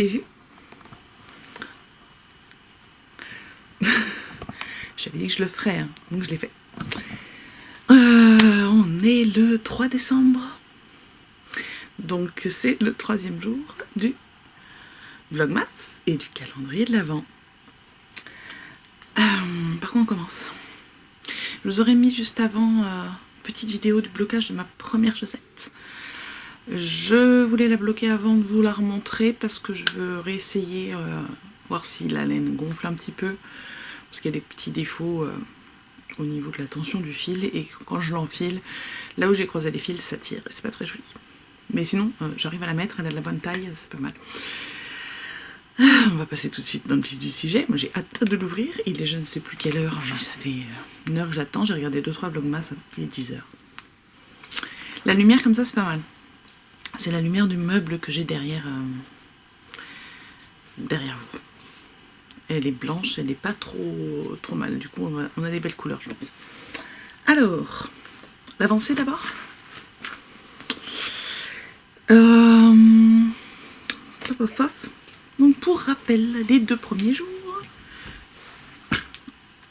avez vu? J'avais dit que je le ferais, hein, donc je l'ai fait. On est le 3 décembre. Donc c'est le 3e jour du Vlogmas et du calendrier de l'Avent. Par quoi on commence? Je vous aurais mis juste avant petite vidéo du blocage de ma première chaussette. Je voulais la bloquer avant de vous la remontrer parce que je veux réessayer, voir si la laine gonfle un petit peu. Parce qu'il y a des petits défauts au niveau de la tension du fil. Et quand je l'enfile, là où j'ai croisé les fils, ça tire. Et c'est pas très joli. Mais sinon, j'arrive à la mettre, elle a de la bonne taille, c'est pas mal. On va passer tout de suite dans le vif du sujet. Moi j'ai hâte de l'ouvrir. Il est je ne sais plus quelle heure. Ça fait une heure que j'attends. J'ai regardé 2-3 vlogmas. Il est 10h. La lumière comme ça c'est pas mal. C'est la lumière du meuble que j'ai derrière derrière vous. Elle est blanche. Elle n'est pas trop mal. Du coup on a des belles couleurs je pense. Alors, l'avancée d'abord. Donc pour rappel, les 2 premiers jours,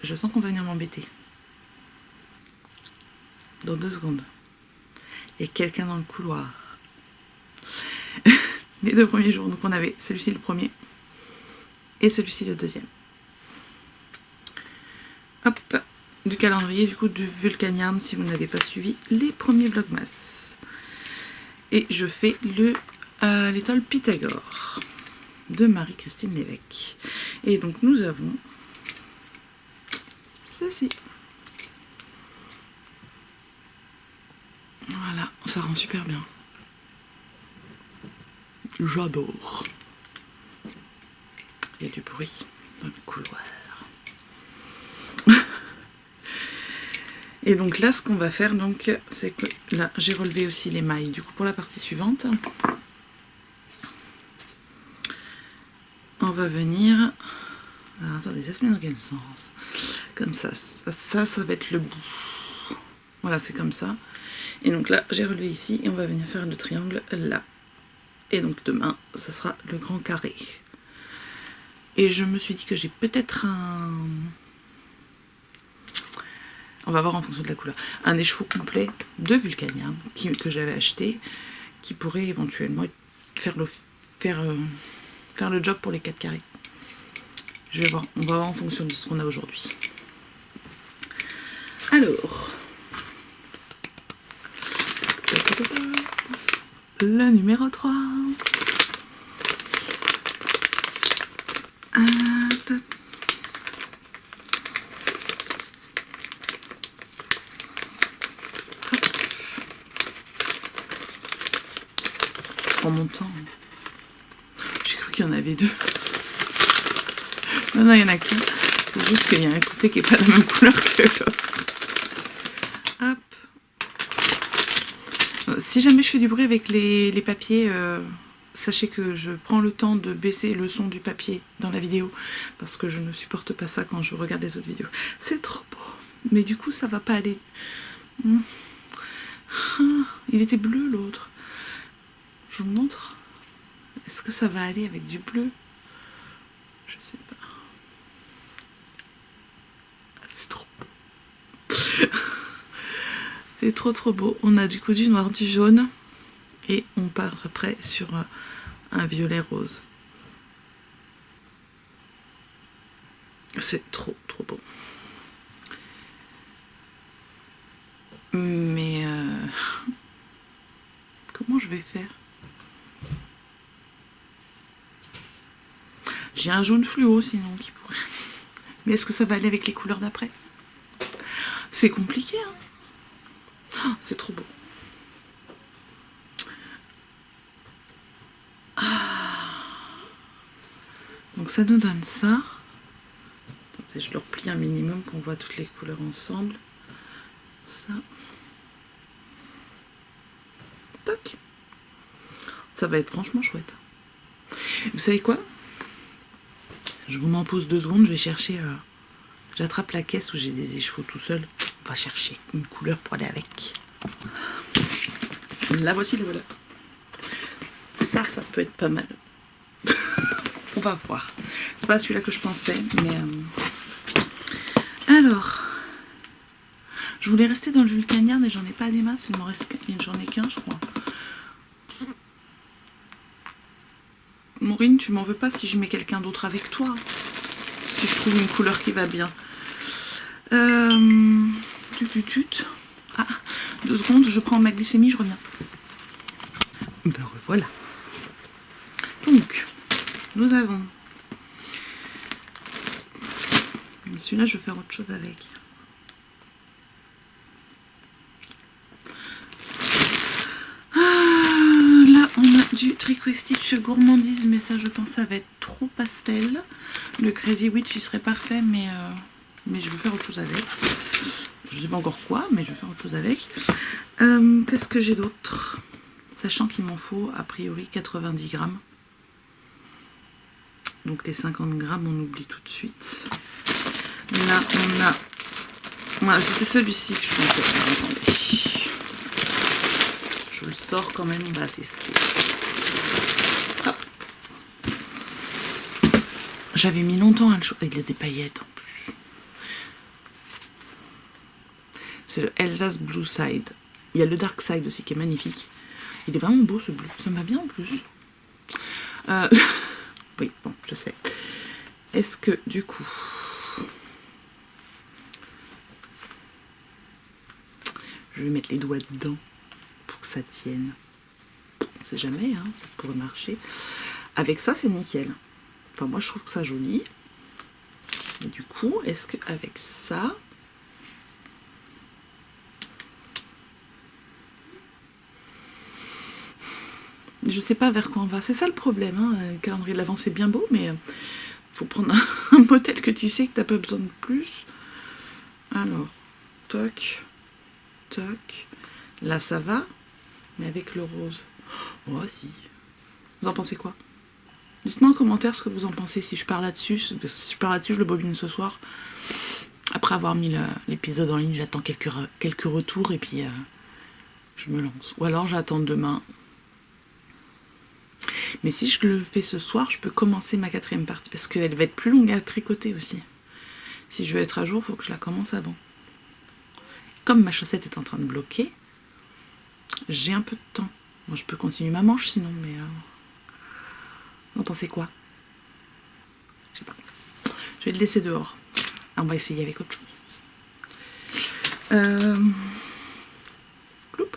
je sens qu'on va venir m'embêter. Dans 2 secondes. Il y a quelqu'un dans le couloir. Les 2 premiers jours, donc on avait celui-ci le premier et celui-ci le deuxième. Hop, du calendrier du coup du Vulcaniarn si vous n'avez pas suivi les premiers vlogmas. Et je fais l'étole Pythagore de Marie-Christine Lévesque. Et donc nous avons ceci. Voilà, ça rend super bien. J'adore. Il y a du bruit dans le couloir. Et donc là, ce qu'on va faire, donc, c'est que là, j'ai relevé aussi les mailles. Du coup, pour la partie suivante, on va venir. Alors, attendez, ça se met dans quel sens? Comme ça. Ça va être le bout. Voilà, c'est comme ça. Et donc là, j'ai relevé ici et on va venir faire le triangle là. Et donc demain, ça sera le grand carré. Et je me suis dit que j'ai peut-être un... On va voir en fonction de la couleur. Un écheveau complet de Vulcaniarn que j'avais acheté, qui pourrait éventuellement faire le job pour les 4 carrés. Je vais voir. On va voir en fonction de ce qu'on a aujourd'hui. Alors... Le numéro 3. Je prends mon temps. J'ai cru qu'il y en avait 2. Non, il y en a qu'un. C'est juste qu'il y a un côté qui n'est pas la même couleur que l'autre. Hop. Si jamais je fais du bruit avec les papiers, sachez que je prends le temps de baisser le son du papier dans la vidéo parce que je ne supporte pas ça quand je regarde les autres vidéos. C'est trop beau. Mais du coup, ça va pas aller. Il était bleu l'autre. Je vous montre. Est-ce que ça va aller avec du bleu? Je sais pas. C'est trop beau. C'est trop beau. On a du coup du noir, du jaune. Et on part après sur un violet rose. C'est trop beau. Mais comment je vais faire? J'ai un jaune fluo sinon qui pourrait. Mais est-ce que ça va aller avec les couleurs d'après? C'est compliqué, hein? Oh, c'est trop beau. Donc ça nous donne ça. Attendez, je le replie un minimum qu'on voit toutes les couleurs ensemble. Ça. Tac. Ça va être franchement chouette. Vous savez quoi? Je vous m'en pose 2 secondes, je vais chercher... J'attrape la caisse où j'ai des écheveaux tout seul. On va chercher une couleur pour aller avec. La voici, le voilà. Ça peut être pas mal. On va voir. C'est pas celui-là que je pensais, mais... Alors... Je voulais rester dans le vulcaniard, mais j'en ai pas des masses, j'en ai qu'un, je crois. Maureen, tu m'en veux pas si je mets quelqu'un d'autre avec toi? Si je trouve une couleur qui va bien. Ah, 2 secondes, je prends ma glycémie, je reviens. Ben voilà. Donc, nous avons... Celui-là, je vais faire autre chose avec. Là, on a du Tricot Stitch gourmandise, mais ça, je pense, ça va être trop pastel. Le Crazy Witch, il serait parfait, mais je vais faire autre chose avec. Je sais pas encore quoi, mais je vais faire autre chose avec. Qu'est-ce que j'ai d'autre? Sachant qu'il m'en faut, a priori, 90 grammes. Donc les 50 grammes, on oublie tout de suite. Là, on a... Voilà, c'était celui-ci que je pensais faire. Attendez. Je le sors quand même, on va tester. Hop. J'avais mis longtemps à le choisir. Il y a des paillettes en plus. C'est le Elsa's Blue Side. Il y a le Dark Side aussi qui est magnifique. Il est vraiment beau ce bleu. Ça me va bien en plus. Oui, bon, je sais. Est-ce que du coup... Je vais mettre les doigts dedans pour que ça tienne. On sait jamais, hein, ça pourrait marcher. Avec ça, c'est nickel. Enfin, moi, je trouve que ça joli. Et du coup, est-ce qu'avec ça... Je sais pas vers quoi on va. C'est ça le problème. Hein. Le calendrier de l'Avent, c'est bien beau, mais faut prendre un modèle que tu sais que tu n'as pas besoin de plus. Alors, toc, toc. Là, ça va, mais avec le rose. Oh, si. Vous en pensez quoi? Dites-moi en commentaire ce que vous en pensez. Si je pars là-dessus, si je pars là-dessus, je le bobine ce soir. Après avoir mis l'épisode en ligne, j'attends quelques retours et puis je me lance. Ou alors j'attends demain. Mais si je le fais ce soir, je peux commencer ma 4e partie parce qu'elle va être plus longue à tricoter aussi. Si je veux être à jour, il faut que je la commence avant. Comme ma chaussette est en train de bloquer, j'ai un peu de temps. Moi, je peux continuer ma manche sinon, mais... Vous en pensez quoi? Je sais pas. Je vais le laisser dehors. On va essayer avec autre chose. Cloup.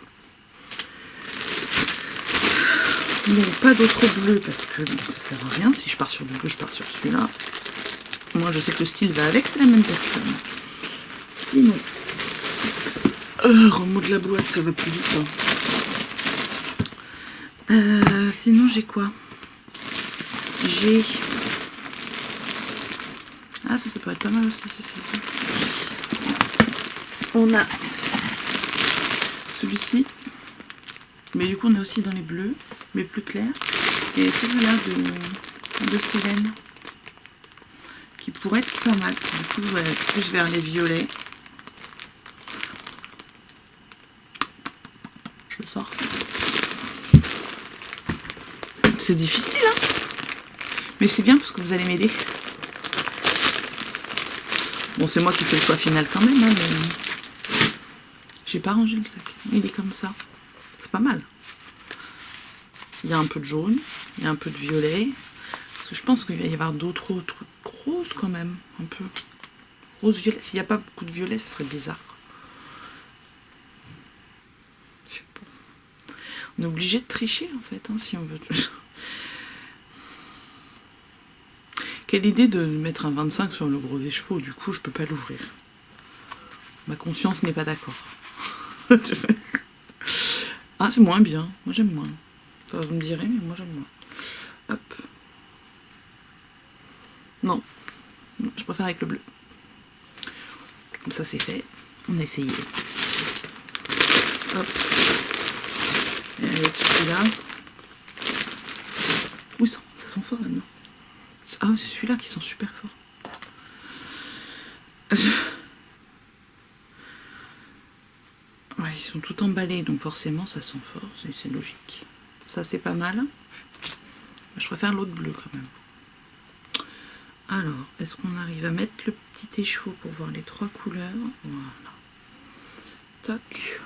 Non, pas d'autres bleus parce que bon, ça sert à rien. Si je pars sur du bleu, je pars sur celui-là. Moi, je sais que le style va avec, c'est la même personne. Sinon, remous de la boîte, ça va plus vite. Hein. Sinon, j'ai quoi? J'ai... Ah, ça peut être pas mal aussi, ceci. On a celui-ci. Mais du coup, on est aussi dans les bleus, mais plus clairs. Et celui-là de Silène, qui pourrait être pas mal. Du coup, je vais plus vers les violets. Je le sors. C'est difficile, hein? Mais c'est bien parce que vous allez m'aider. Bon, c'est moi qui fais le choix final quand même, hein, mais... J'ai pas rangé le sac. Il est comme ça. C'est pas mal. Il y a un peu de jaune, il y a un peu de violet. Parce que je pense qu'il va y avoir d'autres trucs roses quand même. Un peu. Rose-violet. S'il n'y a pas beaucoup de violet, ça serait bizarre. Je sais pas. On est obligé de tricher en fait, hein, si on veut. Quelle idée de mettre un 25 sur le gros écheveau, du coup je peux pas l'ouvrir. Ma conscience n'est pas d'accord. Ah, c'est moins bien, moi j'aime moins. Enfin, vous me direz, mais moi j'aime moins. Hop. Non, je préfère avec le bleu. Comme ça c'est fait, on a essayé. Hop. Et avec celui-là. Oui, ça sent fort là-dedans. Ah, c'est celui-là qui sent super fort. Ouais, ils sont tout emballés, donc forcément ça sent fort, c'est logique. Ça c'est pas mal. Je préfère l'autre bleu quand même. Alors, est-ce qu'on arrive à mettre le petit écheveau pour voir les 3 couleurs? Voilà. Tac.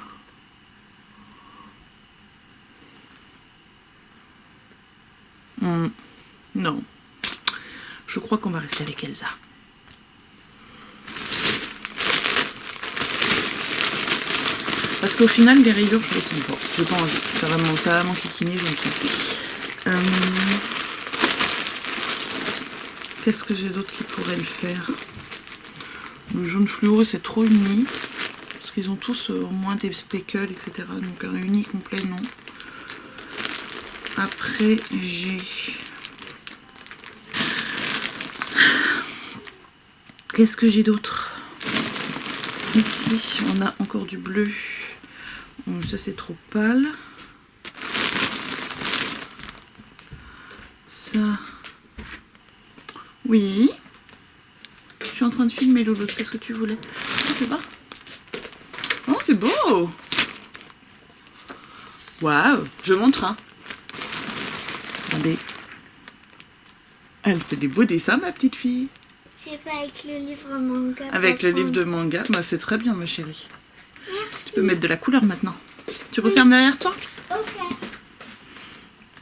Non. Je crois qu'on va rester avec Elsa. Parce qu'au final, les rayures, je les sens pas. J'ai pas envie. Ça va vraiment kikiner, je le sens. Qu'est-ce que j'ai d'autre qui pourrait le faire? Le jaune fluo, c'est trop uni. Parce qu'ils ont tous au moins des speckles, etc. Donc un uni complet, non. Après, j'ai... Qu'est-ce que j'ai d'autre? Ici, on a encore du bleu. Ça, c'est trop pâle. Ça... Oui. Je suis en train de filmer, Lolo. Qu'est-ce que tu voulais? Tu vois? Oh, c'est beau! Waouh! Je montre, hein. Regardez. Elle fait des beaux dessins, ma petite fille. J'ai fait avec le livre manga. Avec le livre de manga, bah c'est très bien, ma chérie. Merci. Tu peux mettre de la couleur maintenant. Tu refermes derrière toi? Ok.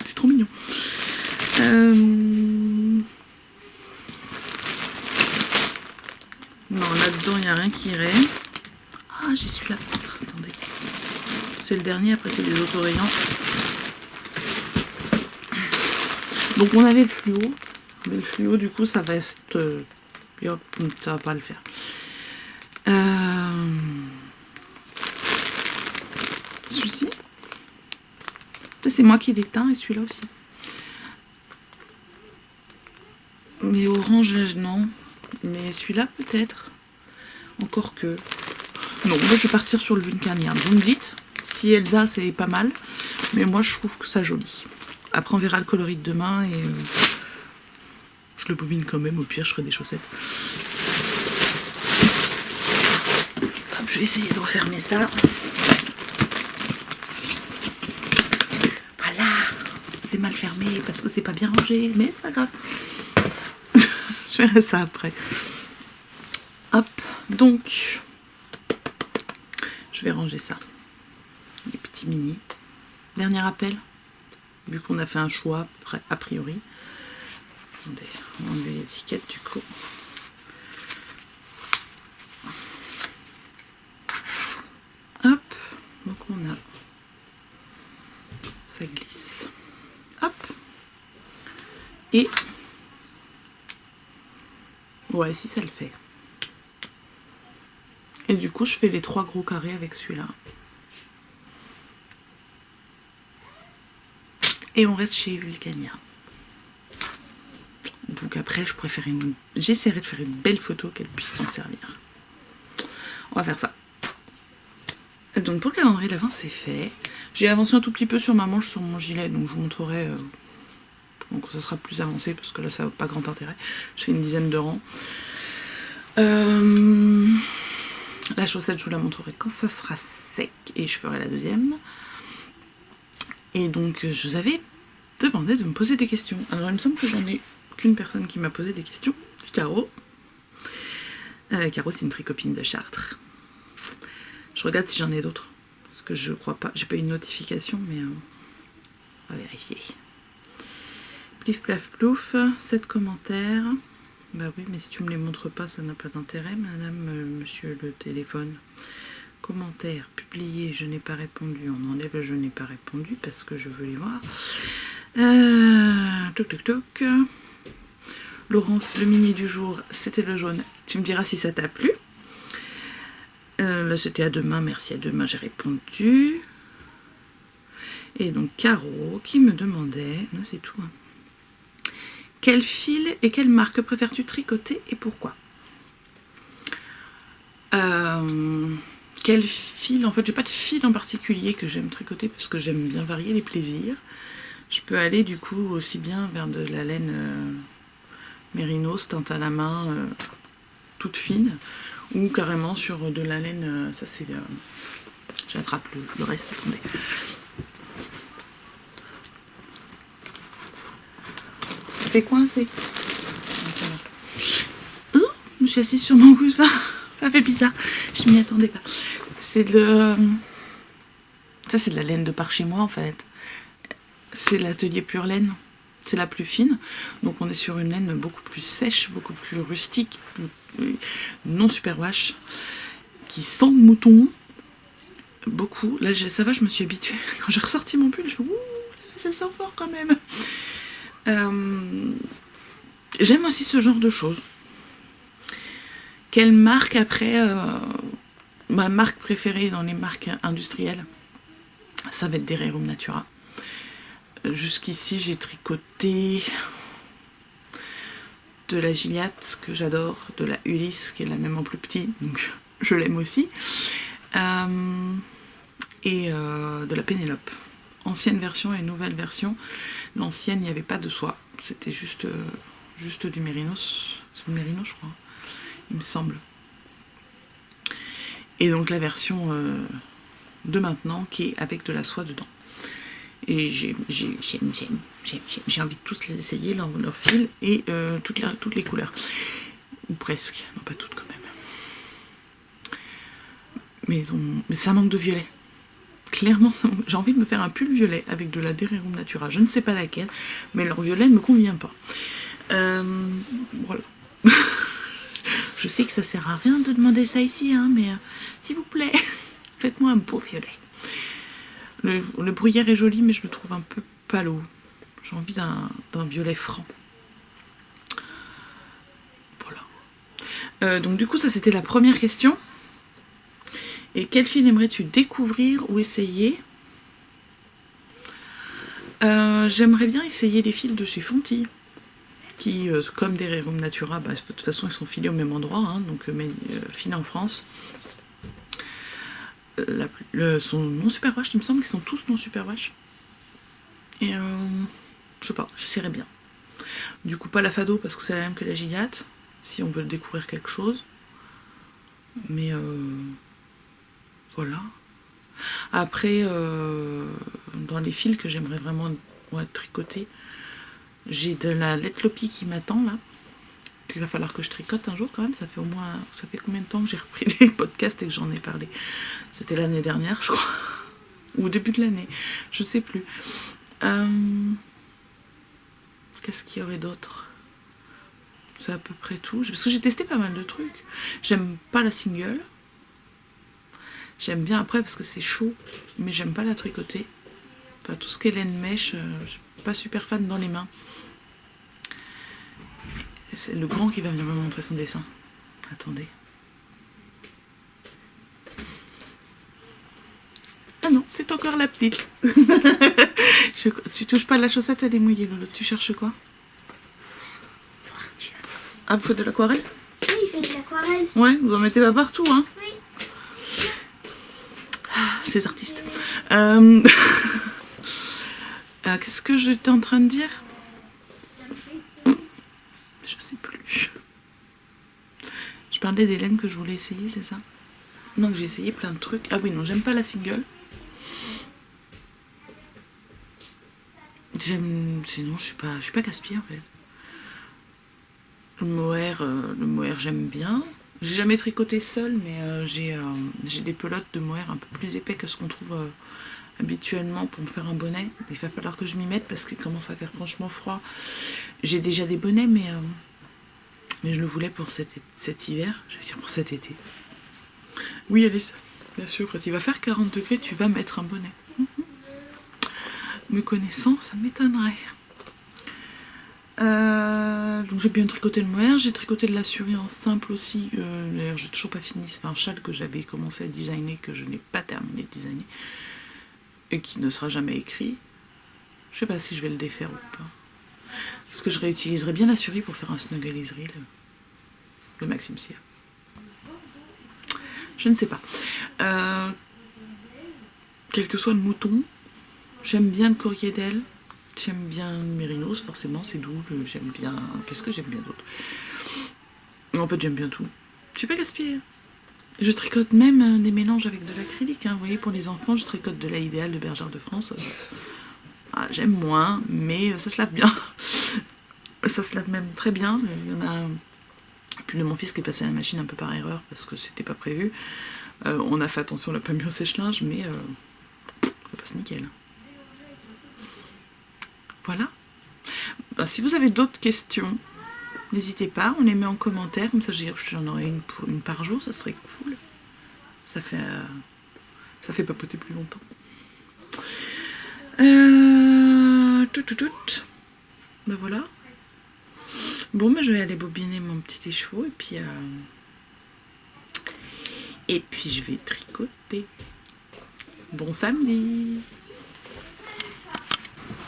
C'est trop mignon. Non, là-dedans, il n'y a rien qui irait. Ah, j'ai celui-là peut-être. Attendez. C'est le dernier, après c'est des autorayants. Donc on avait le fluo. Mais le fluo, du coup, ça reste... ça va pas le faire. Celui-ci. C'est moi qui l'éteins et celui-là aussi. Mais orange, non. Mais celui-là, peut-être. Encore que... Non, moi, je vais partir sur le Vulcanien. Vous me dites, si Elsa, c'est pas mal. Mais moi, je trouve que ça joli. Après, on verra le coloris de demain et... je le bobine quand même. Au pire, je ferai des chaussettes. Hop, je vais essayer de refermer ça. Voilà. C'est mal fermé parce que c'est pas bien rangé. Mais c'est pas grave. Je verrai ça après. Hop, donc, je vais ranger ça. Les petits mini. Dernier appel, vu qu'on a fait un choix a priori. Attendez, on enlève l'étiquette du coup. Hop, donc on a... ça glisse. Hop. Et... ouais, si ça le fait. Et du coup, je fais les 3 gros carrés avec celui-là. Et on reste chez Vulcania. Donc après, je préfère j'essaierai de faire une belle photo qu'elle puisse s'en servir. On va faire ça. Donc pour le calendrier d'avant, c'est fait. J'ai avancé un tout petit peu sur ma manche, sur mon gilet, donc je vous montrerai... donc ça sera plus avancé, parce que là, ça n'a pas grand intérêt. Je fais une dizaine de rangs. La chaussette, je vous la montrerai quand ça sera sec et je ferai la deuxième. Et donc, je vous avais demandé de me poser des questions. Alors, il me semble que j'en ai qu'une personne qui m'a posé des questions. Caro. Caro, c'est une tricopine de Chartres. Je regarde si j'en ai d'autres. Parce que je crois pas. J'ai pas eu une notification, mais on va vérifier. Plif, plaf, plouf. 7 commentaires. Bah oui, mais si tu me les montres pas, ça n'a pas d'intérêt, madame, monsieur le téléphone. Commentaire, publié, je n'ai pas répondu. On enlève le je n'ai pas répondu parce que je veux les voir. Toc, toc, toc. Laurence, le mini du jour, c'était le jaune. Tu me diras si ça t'a plu. Là, c'était à demain, merci, à demain, j'ai répondu. Et donc, Caro, qui me demandait... non, c'est tout, hein. Quel fil et quelle marque préfères-tu tricoter et pourquoi? Quel fil? En fait, j'ai pas de fil en particulier que j'aime tricoter parce que j'aime bien varier les plaisirs. Je peux aller du coup aussi bien vers de la laine mérinos, teinte à la main, toute fine, ou carrément sur de la laine, ça c'est... j'attrape le reste, attendez. C'est coincé. suis assise sur mon coussin. Ça fait bizarre. Je m'y attendais pas. C'est de... Ça, c'est de la laine de par chez moi, en fait. C'est l'atelier Pure Laine. C'est la plus fine. Donc, on est sur une laine beaucoup plus sèche, beaucoup plus rustique, non superwash, qui sent le mouton. Beaucoup. Là, ça va, je me suis habituée. Quand j'ai ressorti mon pull, je fais ouh, ça sent fort quand même. J'aime aussi ce genre de choses. Quelle marque après ma marque préférée dans les marques industrielles, ça va être des Rerum Natura. Jusqu'ici, j'ai tricoté de la Gilliatt, que j'adore, de la Ulysse, qui est la même en plus petit, donc je l'aime aussi, et de la Pénélope. Ancienne version et nouvelle version. L'ancienne, il n'y avait pas de soie, c'était juste du mérinos. C'est du mérinos, je crois, il me semble. Et donc la version de maintenant, qui est avec de la soie dedans. Et j'ai envie de tous les essayer, leur fil, et toutes les couleurs. Ou presque, non pas toutes quand même. Mais ça manque de violet. Clairement, j'ai envie de me faire un pull violet avec de la Rerum Natura. Je ne sais pas laquelle, mais leur violet ne me convient pas. Voilà. Je sais que ça sert à rien de demander ça ici, hein, mais s'il vous plaît, faites-moi un beau violet. Le bruyère est joli, mais je le trouve un peu pâle. J'ai envie d'un violet franc. Voilà. Donc du coup, ça c'était la première question. Et quel fil aimerais-tu découvrir ou essayer? J'aimerais bien essayer les fils de chez Fonty, qui, comme des Rerum Natura, de toute façon ils sont filés au même endroit, hein, donc filés en France. Sont non superwash, il me semble qu'ils sont tous non superwash. Et je sais pas, j'essaierai bien. Du coup, pas la Fado parce que c'est la même que la Gilliatt, si on veut découvrir quelque chose. Mais voilà. Après, dans les fils que j'aimerais vraiment tricoter, j'ai de la Letlopi qui m'attend là. Il va falloir que je tricote un jour quand même. Ça fait combien de temps que j'ai repris les podcasts et que j'en ai parlé? C'était l'année dernière, je crois. Ou au début de l'année. Je sais plus. Qu'est-ce qu'il y aurait d'autre? C'est à peu près tout. Parce que j'ai testé pas mal de trucs. J'aime pas la single. J'aime bien après parce que c'est chaud. Mais j'aime pas la tricoter. Enfin, tout ce qui est laine mèche, je suis pas super fan dans les mains. C'est le grand qui va venir me montrer son dessin. Attendez. Ah non, c'est encore la petite. Tu touches pas la chaussette, elle est mouillée, Lolo. Tu cherches quoi? Ah, vous faites de l'aquarelle? Oui, il fait de l'aquarelle. Ouais, vous en mettez pas partout, hein? Oui. Ah, ces artistes. Qu'est-ce que j'étais en train de dire? Je sais plus. Je parlais des laines que je voulais essayer, c'est ça? Donc j'ai essayé plein de trucs. Ah oui, non, j'aime pas la single. Sinon, je suis pas casse-pied en fait. Le mohair j'aime bien. J'ai jamais tricoté seul, mais j'ai des pelotes de mohair un peu plus épais que ce qu'on trouve habituellement pour me faire un bonnet. Il va falloir que je m'y mette parce qu'il commence à faire franchement froid. J'ai déjà des bonnets, mais je le voulais pour cet hiver. Je vais dire pour cet été. Oui, Alice, bien sûr, quand il va faire 40 degrés, tu vas mettre un bonnet. Me connaissant, ça m'étonnerait. Donc j'ai bien tricoté le mohair, j'ai tricoté de la surie en simple aussi. D'ailleurs, j'ai toujours pas fini. C'est un châle que j'avais commencé à designer, que je n'ai pas terminé de designer. Et qui ne sera jamais écrit. Je sais pas si je vais le défaire ou pas. Parce que je réutiliserai bien la surie pour faire un snuggle Israel. Le Maxime Cyr. Je ne sais pas. Quel que soit le mouton, j'aime bien le courrier d'elle. J'aime bien le mérinos, forcément, c'est doux. J'aime bien... Qu'est-ce que j'aime bien d'autre? En fait, j'aime bien tout. Je suis pas gaspillée. Je tricote même des mélanges avec de l'acrylique. Hein. Vous voyez, pour les enfants, je tricote de la Idéal de Bergère de France. J'aime moins, mais ça se lave bien. Ça se lave même très bien. Il y en a pull de mon fils qui est passé à la machine un peu par erreur parce que c'était pas prévu. On a fait attention, on l'a pas mis au sèche-linge, mais ça passe nickel. Voilà. Ben, si vous avez d'autres questions, n'hésitez pas, on les met en commentaire, comme ça j'en aurai une par jour, ça serait cool. Ça fait papoter plus longtemps. Ben voilà. Bon, ben je vais aller bobiner mon petit écheveau et puis je vais tricoter. Bon samedi.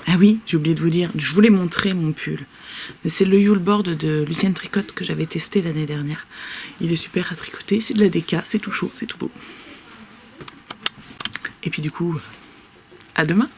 Ah oui, j'ai oublié de vous dire, je voulais montrer mon pull. Mais c'est le Yuleboard de Lucienne Tricotte que j'avais testé l'année dernière. Il est super à tricoter, c'est de la déca, c'est tout chaud, c'est tout beau. Et puis du coup, à demain.